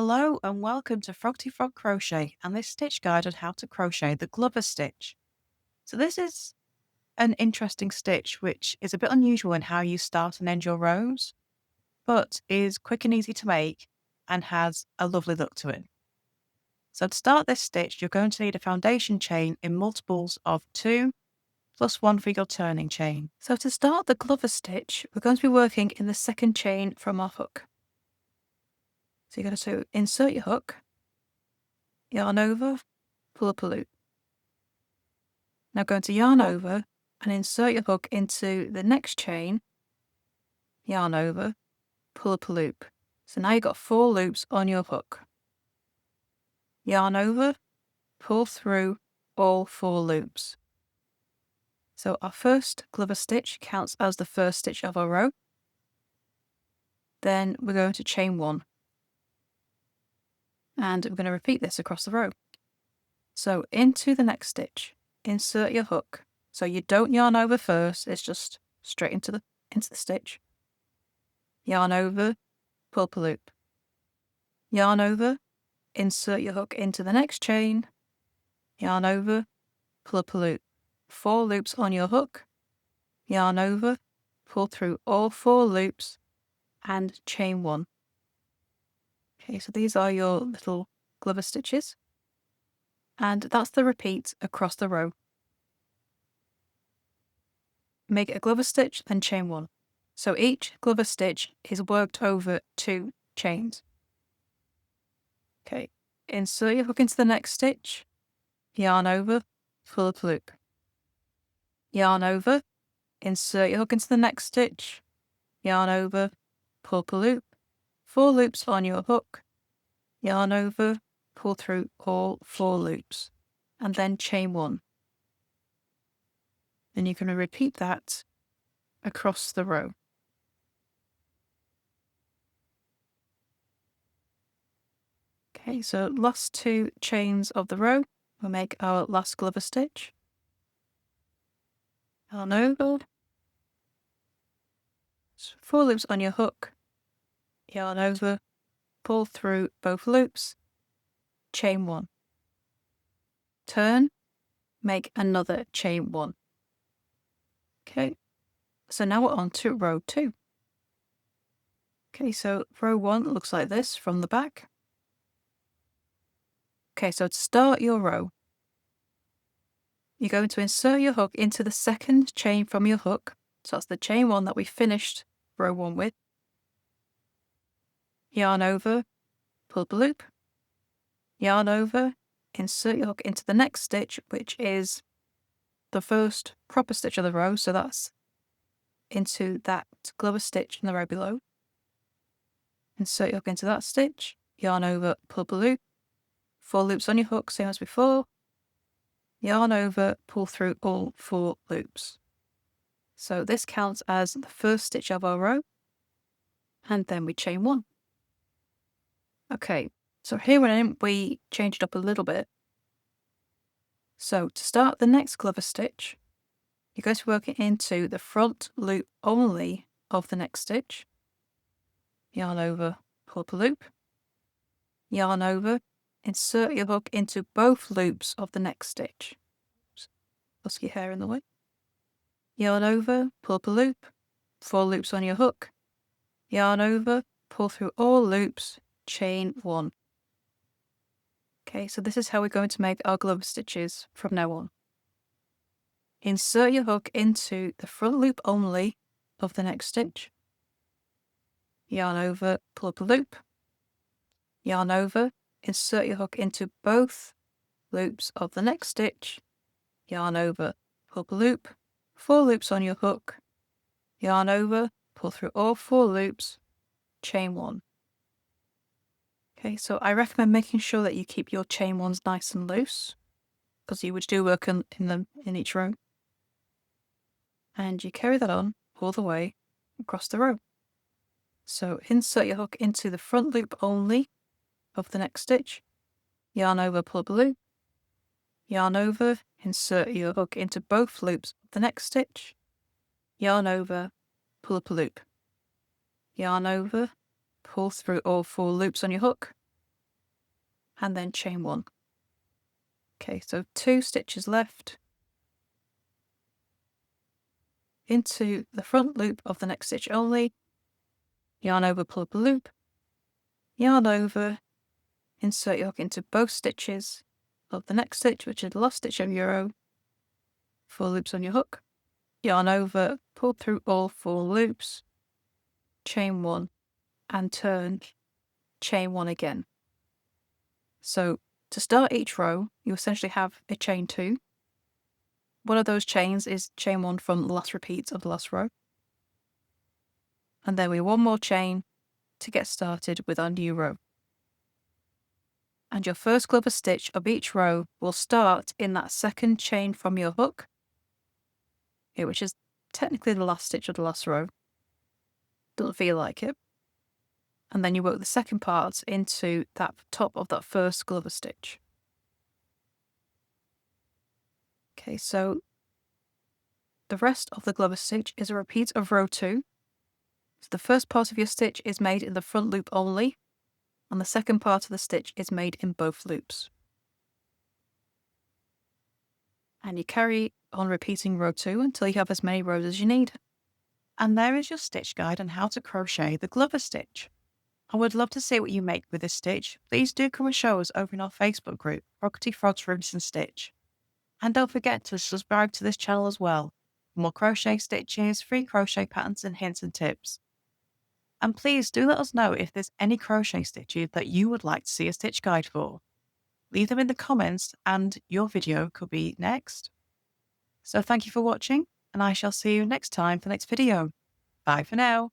Hello and welcome to Froggity Frog Crochet and this stitch guide on how to crochet the Glover stitch. So this is an interesting stitch which is a bit unusual in how you start and end your rows, but is quick and easy to make and has a lovely look to it. So to start this stitch, you're going to need a foundation chain in multiples of 2 plus 1 for your turning chain. So to start the Glover stitch, we're going to be working in the second chain from our hook. So you're going to insert your hook, yarn over, pull up a loop. Now going to yarn over and insert your hook into the next chain, yarn over, pull up a loop. So now you've got 4 loops on your hook. Yarn over, pull through all 4 loops. So our first Glover stitch counts as the first stitch of our row. Then we're going to chain 1. And we're going to repeat this across the row. So into the next stitch, insert your hook. So you don't yarn over first, it's just straight into the stitch. Yarn over, pull up a loop. Yarn over, insert your hook into the next chain. Yarn over, pull up a loop. 4 loops on your hook. Yarn over, pull through all 4 loops and chain 1. Okay, so these are your little Glover stitches. And that's the repeat across the row. Make a Glover stitch, then chain 1. So each Glover stitch is worked over 2 chains. Okay, insert your hook into the next stitch, yarn over, pull up a loop. Yarn over, insert your hook into the next stitch, yarn over, pull up a loop. 4 loops on your hook, yarn over, pull through all 4 loops, and then chain 1. Then you're going to repeat that across the row. Okay, so last 2 chains of the row, we'll make our last Glover stitch. Yarn over, 4 loops on your hook, yarn over, pull through both loops, chain 1. Turn, make another chain 1. Okay, so now we're on to row 2. Okay, so row 1 looks like this from the back. Okay, so to start your row, you're going to insert your hook into the second chain from your hook. So that's the chain 1 that we finished row 1 with. Yarn over, pull up a loop. Yarn over, insert your hook into the next stitch, which is the first proper stitch of the row. So that's into that Glover stitch in the row below. Insert your hook into that stitch, yarn over, pull up a loop. 4 loops on your hook, same as before. Yarn over, pull through all 4 loops. So this counts as the first stitch of our row, and then we chain 1. Okay, so here we change it up a little bit. So to start the next Glover stitch, you're going to work it into the front loop only of the next stitch. Yarn over, pull up a loop. Yarn over, insert your hook into both loops of the next stitch. Oops, lost your hair in the way. Yarn over, pull up a loop. 4 loops on your hook. Yarn over, pull through all loops, chain 1. Okay, so this is how we're going to make our Glover stitches from now on. Insert your hook into the front loop only of the next stitch. Yarn over, pull up a loop. Yarn over, insert your hook into both loops of the next stitch. Yarn over, pull up a loop. 4 loops on your hook. Yarn over, pull through all 4 loops, chain 1. Okay, so I recommend making sure that you keep your chain 1s nice and loose, because you would do work in them in each row. And you carry that on all the way across the row. So insert your hook into the front loop only of the next stitch. Yarn over, pull up a loop. Yarn over, insert your hook into both loops of the next stitch. Yarn over, pull up a loop. Yarn over, pull through all 4 loops on your hook. and then chain 1. Okay, so 2 stitches left into the front loop of the next stitch only, yarn over, pull up a loop, yarn over, insert your hook into both stitches of the next stitch, which is the last stitch of your row, 4 loops on your hook, yarn over, pull through all 4 loops, chain 1, and turn, chain 1 again. So to start each row, you essentially have a chain 2. One of those chains is chain 1 from the last repeat of the last row. And then we have 1 more chain to get started with our new row. And your first clover stitch of each row will start in that second chain from your hook, which is technically the last stitch of the last row. Doesn't feel like it. And then you work the second part into that top of that first clover stitch. Okay, so the rest of the clover stitch is a repeat of row 2. So the first part of your stitch is made in the front loop only, and the second part of the stitch is made in both loops. And you carry on repeating row 2 until you have as many rows as you need. And there is your stitch guide on how to crochet the Glover stitch. I would love to see what you make with this stitch. Please do come and show us over in our Facebook group, Froggity Frogs Ribs and Stitch. And don't forget to subscribe to this channel as well for more crochet stitches, free crochet patterns and hints and tips. And please do let us know if there's any crochet stitches that you would like to see a stitch guide for. Leave them in the comments and your video could be next. So thank you for watching, and I shall see you next time for the next video. Bye for now.